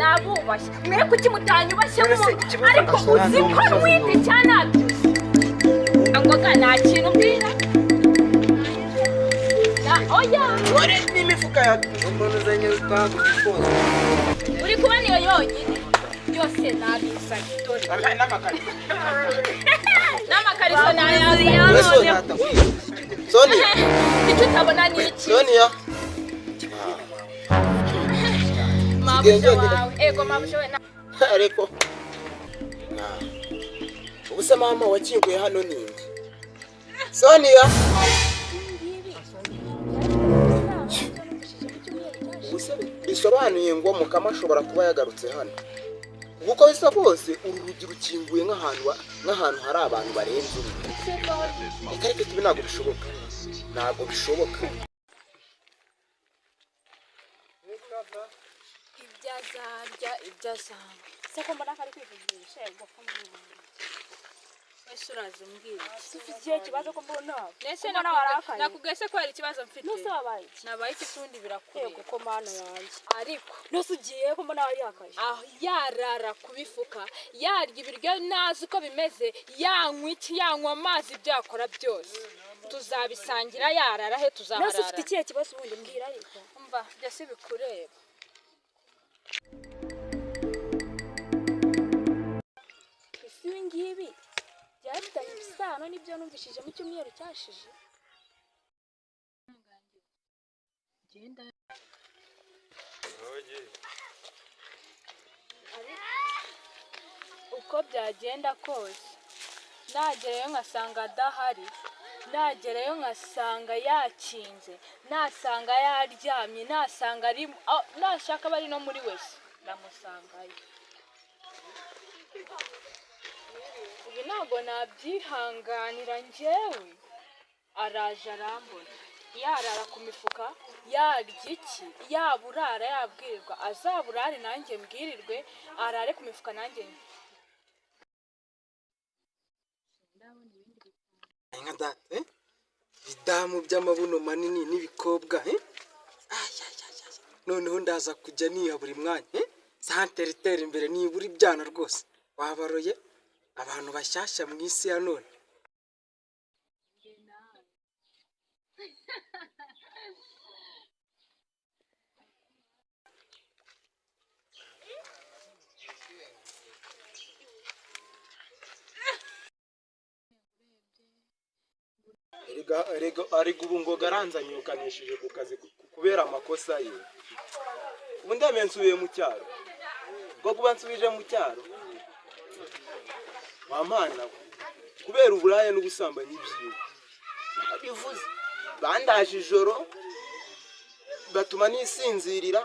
nabubashye mwe kuki mutanyubashye ariko uzi ko mwite cyane ngo nta kintu mbwira oya ore n'imifuka ya umuntu uzanye utwago kose uri kuba niyo yonyine yose nabisanye dore n'amakariso nayazi Sonia icyo utabona ni iki Sonia mabusha wawe ego mabusha we ariko ubuse mama wakinguye hano ninde Sonia bisobanuye ngo mukama ashobora kuba yagarutse hano kuko bisa kose uru rugi rukinguye nk'ahantu hari abantu barenze umwe ariko ibi ntabwo bishoboka ibyazarya se ko mbona kari kwivugisha ego ko wese uraza umbwira ufite ikibazo ko mbona nese nakugese ko hari ikibazo mfite nusabaye nabaye ikitundi birakwiye yego ko mana yanjye ariko nose ugiye ko mbona yakaje yarara kubifuka yarya ibiryo nazi uko bimeze yanywa amazi byakora byose tuzabisangira yarara he tuzaharara nose ufite ikihe kibazo ubundi mbwira ariko umva byose bikureba ngibi byafitanye isano n'ibyo numvishije mu cyumweru cyashije genda uko byagenda kose nagerayo nkasanga adahari nagerayo nkasanga yakinze nasanga yaryamye nasanga ari nashaka bari no muri wese ndamusangayo ubu ntabwo nabyihanganira njyewe araje arambona yarara ku mifuka yarya iki yaburara yabwirirwa azaburare nanjye mbwirirwe arare ku mifuka nanjye nka date bidamu by'amabuno manini n'ibikobwa noneho ndaza kujya niha buri mwanya santeritere imbere nibura ibyana rwose wabaroye abantu bashyashya mu isi ya none ariko ubu ngo garanzanyukanishije ku kazi kubera amakosa ye ubu ndamenye nsubiye mu cyaro bwo kuba nsubije mu cyaro wamana kubera uburaya n'ubusambanyi byiwe bivuze bandaje ijoro batuma nisinzirira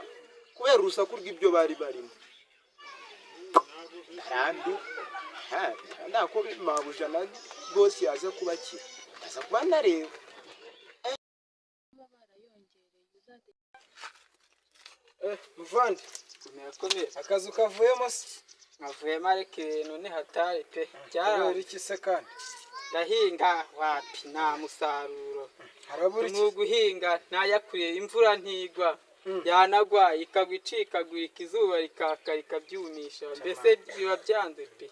kubera urusaku rw'ibyo bari barimo kandi ndako mabuja na bosi yaza kubakira aza kuba ndareba muvandi akazi kavuyemo se nkavuyemo ariko ibintu ni hatari pe byarari iki se kandi ndahinga wapi nta musaruro harabura iki guhinga ntayakuriye imvura ntigwa yanagwa ikagwa icikagurika izuba rikaka rikabyumisha mbese biba byanze pe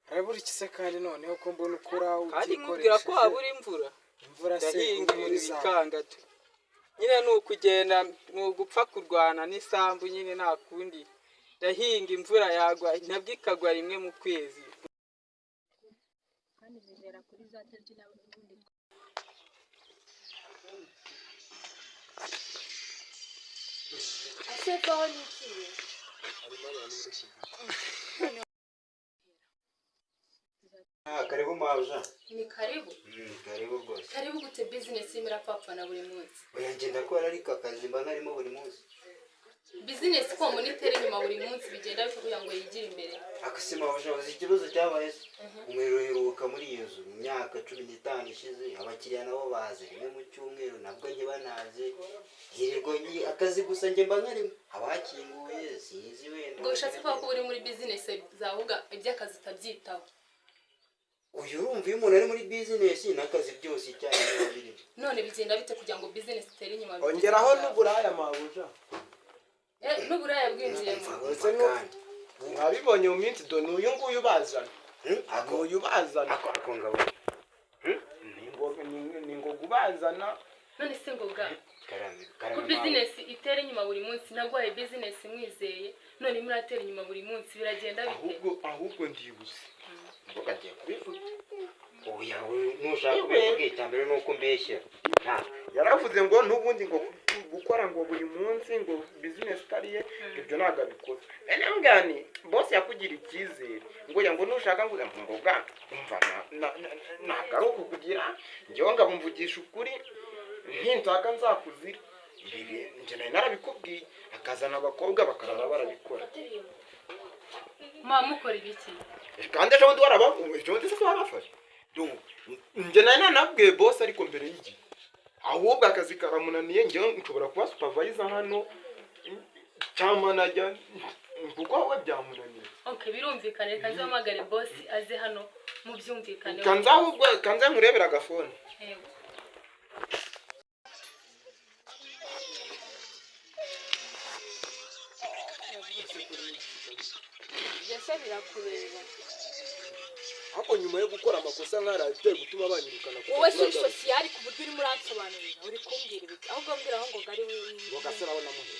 harabura iki se kandi noneho ko mbona ukora kandi nkubwira ko habura imvura se ndahinga ibintu bikanga nyine ni ukugenda ni ugupfa kurwana n'isambu nyine nta kundi ndahinga imvura yagwa nabwo ikagwa rimwe mu kwezi kandi bizera kuri za tariki n'ubundi asefaho n'ikiye karibu mabuja ni karibu karibu rwose karibu gute business imira papa na buri munsi oya ngenda ko ariko akazi mba narimo buri munsi business ko monitere nyuma buri munsi bigenda kugira ngo yigire imbere akasima abashobozi ikibazo cyabaye umwero heruka muri iyo nzu mu myaka 15 ishize abakiriya nabo baze rimwe mu cyumweru nabwo nge banaze yirirwa akazi gusa nge mba narimo abakinguye sinzi wenda ngo ushatse ko uri muri business zavuga iby'akazi tabyitaho uyu urumva iyo umuntu ari muri business n'akazi byose cyane n'abiri none bigenda bite kugira ngo business itere inyuma ongeraho n'uburaya mabuja n'uburaya bwinjiyemo mwabibonye mu minsi do n'uyu nguyu bazana uyu bazana ni ngoga ubazana none se ngoga ko bizinesi itera inyuma buri munsi nagwaye bizinesi mwizeye none muratera inyuma buri munsi biragenda bite ahubwo ndibuse ngoga agiye kubivuga oya nushaka kubivuga icyambere nuko mbeshya yaravuze ngo n'ubundi ngo gukora ngo buri munsi ngo bizinesi itariye ibyo ntabwo abikora ene mbwani boss yakugira icyizere ngo yango nushaka ngo ngoga umva nagaruka kugira njyewe ngabumvugisha ukuri ntintaka nzakuzira ibi nje narabikubwiye akazana abakobwa bakarara barabikora mukora ibiki kandi ejo bundi warabafashe nje nabwiye boss ariko mbere y'igi ahubwo akazi karamunaniye njyewe nshobora kuba supervisor hano cyangwa najya kuko we byamunaniye birumvikane reka nzamagare boss aze hano mu byumvikane kanza nkurebera agafone Jese birakureba hapo nyuma yo gukora amakosa nk'arabiteye gutuma banyirukana wowe si sociali ku buryo uri muransobanurira uri kumbwira ibiki ahubwo mbwira aho ngo gari ngogasera abona muhe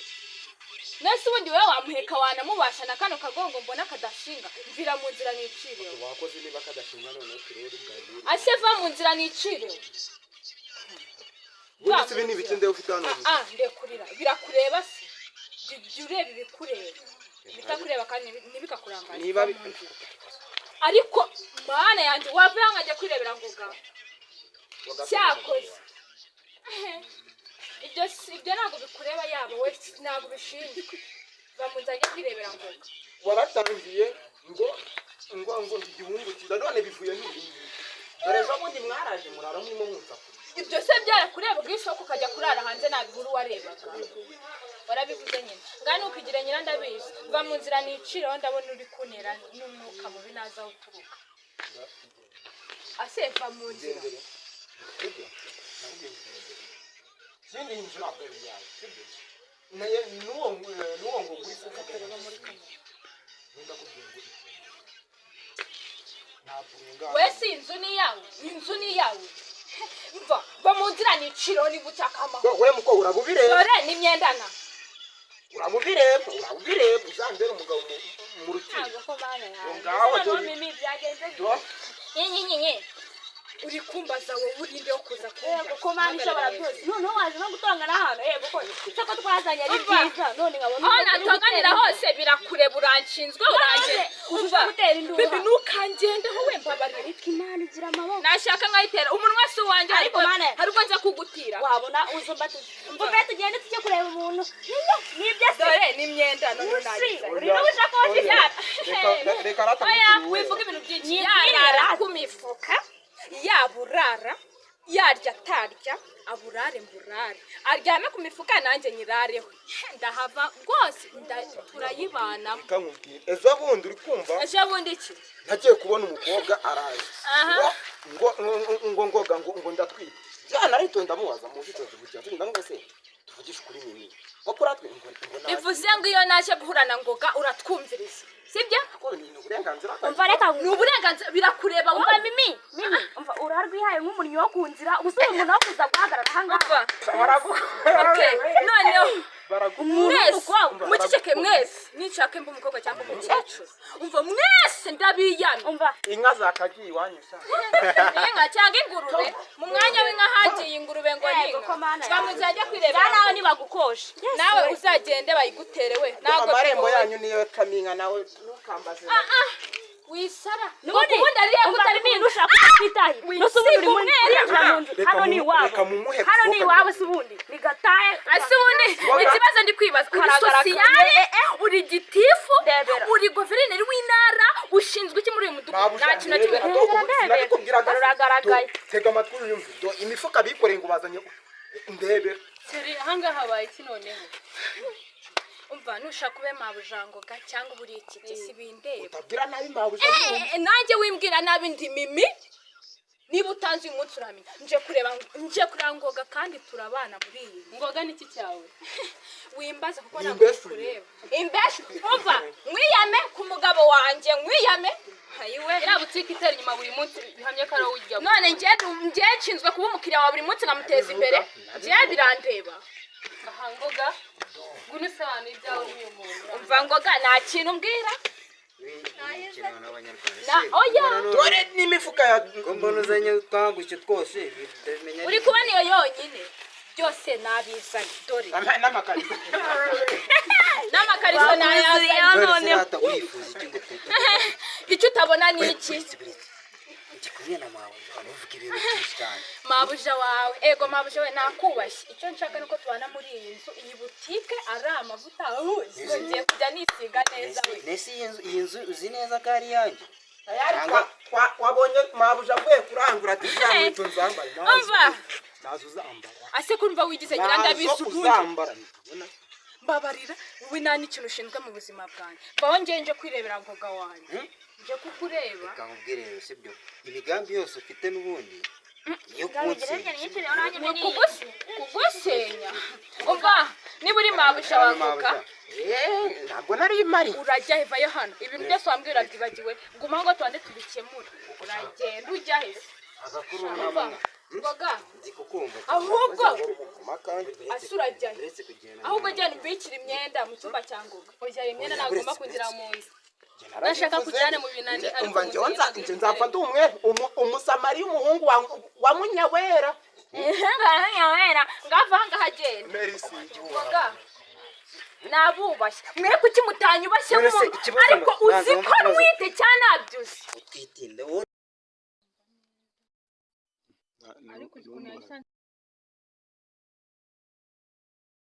nese ubundi wewe wamuheka wanamubasha na kano kagongo mbona kadashinga mvira mu nzira nicire wakoze niba kadashinga none turori bwari aseva mu nzira nicire Wese ibintu bitinde ufite hano ndekurira birakureba se ureba ibikureba bitakureba kandi ntibikakurangaza niba ariko mana yanjye wava nkajya kwirebera ngoga cyakoze ibyo ntabwo bikureba yabo we ntabwo bishinzwe bamunzanye kwirebera ngoga waratangiye ngo igihungu kiza none bivuye n'ibindi dore ejo bundi mwaraje murara murimo mwutsaku ibyo se byarakureba ubwishoka ukajya kurara hanze nta bihuru warebaga warabivuze nyine ngani ukigira nyina ndabizi va mu nzira nicireho ndabona uri kuntera n'umwuka mubi naza aho uturuka aseva mu nzira sindi inzu ntabwo yawe naye nuwo ngo uri kuvuga muri kamera nenda kubwira wese inzu ni yawe mva va mu nzira nicireho ni gutakama we muko urabubireba dore ni myendana urabubireba uzambere umugabo mu rukiko ko bana yawe ngaho dore mimi byagenze nyenyenyenye uri kumbaza wowe urinde yo kuza kumva ko mani ishobora byose none waje no gutanga n'ahantu kuko cyako twazanye ari byiza none nkabona aho natanganira hose birakureba uranshinzwe urangire uva gutera induru bibi nukangendeho we mbabarira ariko imana igira amaboko nashaka nkayitera umunwa se wanje ariko hari uko nza kugutira wabona uzumbate mvuga tugende tujye kureba umuntu nibyo se dore ni myenda none nagize uri no ushaka ko reka rata wivuga ibintu byinshi yarara ku mifuka yaburara yarya atarya aburare mburare aryame ku mifuka nanjye nyirareho ndahava rwose turayibana kamubwira ejo bundi uri kumva ejo bundi iki nagiye kubona umukobwa araje ngo ndatwite cyane ariko ndamubaza mu bitozo bucyanze ndamwese tuvugisha kuri mimi wapuratwe ngo bivuze ngo iyo naje guhurana ngoga uratwumviriza sibyo uburenganzira umva reka ni uburenganzira birakureba umva mimi umva urarwihaye nk'umunnyi wo kunzira ubusura umuntu wo kuza guhagarara ahangaha noneho muceceke mwese nishake mba umukobwa cyangwa umukecuru umva mwese ndabiyana umva inka zakagiye iwanyu sa inka cyangwa ingurube mu mwanya w'inka hagiye ingurube ngo ninka bamuzajya kwirebera nawe nibagukosha nawe uzagende bayigutere we ntabwo amarembo yanyu niyo kaminga nawe nukambaze wisara nubundi ariye kutari mintu ushaka kwitahi nusuburi muri hano ni iwawe subundi nigataye asubundi ikibazo ndi kwibaza uri sociale uri gitifu uri guverineri w'intara ushinzwe iki muri uyu mudugudu nta kintu nabikubwiraga tega amatwi uyumve imifuka bikoreye ngo bazanye ndebera seri ahangaha habaye iki noneho umva nushaka ube mabujangoga cyangwa buri iki gisi bindeba utabwira nabi mabujangoga nanjye wimbwira nabi ndi mimi niba utanze uyu munsi uramenya nje kureba ngoga kandi turabana muri iyi ngoga niki cyawe wimbaza kuko ntabwo kureba imbeshi umva mwiyame ku mugabo wanjye mwiyame hayiwe irabutse itera inyuma buri munsi bihamye ko ari wowe ujya none ngiye nshinzwe kuba umukiriya wa buri munsi nkamuteza imbere ngiye birandeba aha ngoga ngune sobanura ibyawe n'uyu muntu umva ngoga nta kintu mbwira dore n'imifuka ya mbona uzanye utwangushye twose uri kubona iyo yonyine byose nabizanye dore n'amakariso nayazanye noneho icyo utabona ni iki mabuja wawe ego mabuja we nakubashye icyo nshaka nuko tubana muri iyi nzu iyi butike ari amavuta ngiye kujya nisiga neza we nese iyi nzu uzi neza ko ari yanjye wabonye mabuja avuye kurangura ati nzamwito nzambara nazo uzambara ase kumva wigize gira ndabizi uzambara mbabarira wowe nta n'ikintu ushinzwe mu buzima bwanjye baho nje kwirebera ngoga wanjye nje kukureba ukambwira rero sibyo imigambi yose ufite n'ubundi yo kugusenya umva niba uri mabusha wavuka ntabwo nari mari urajya hevayo hano ibintu byose wambwira byibagiwe nguma ngo twande tubikemura uragenda ujya he agakuru n'amana ngoga ndikukumva ahubwo asurajya ahubwo jyana ubikira imyenda mu cyumba cya ngoga oya imyenda nagomba kugira mu nzu nashaka kujyana mu binani umva nje nzapfa ndi umusamari y'umuhungu wa munyawera ngava ngahagenda ngoga nabubashye mwe kuki mutanyubashye ariko uzi ko nwite cyane abyuze utwitinde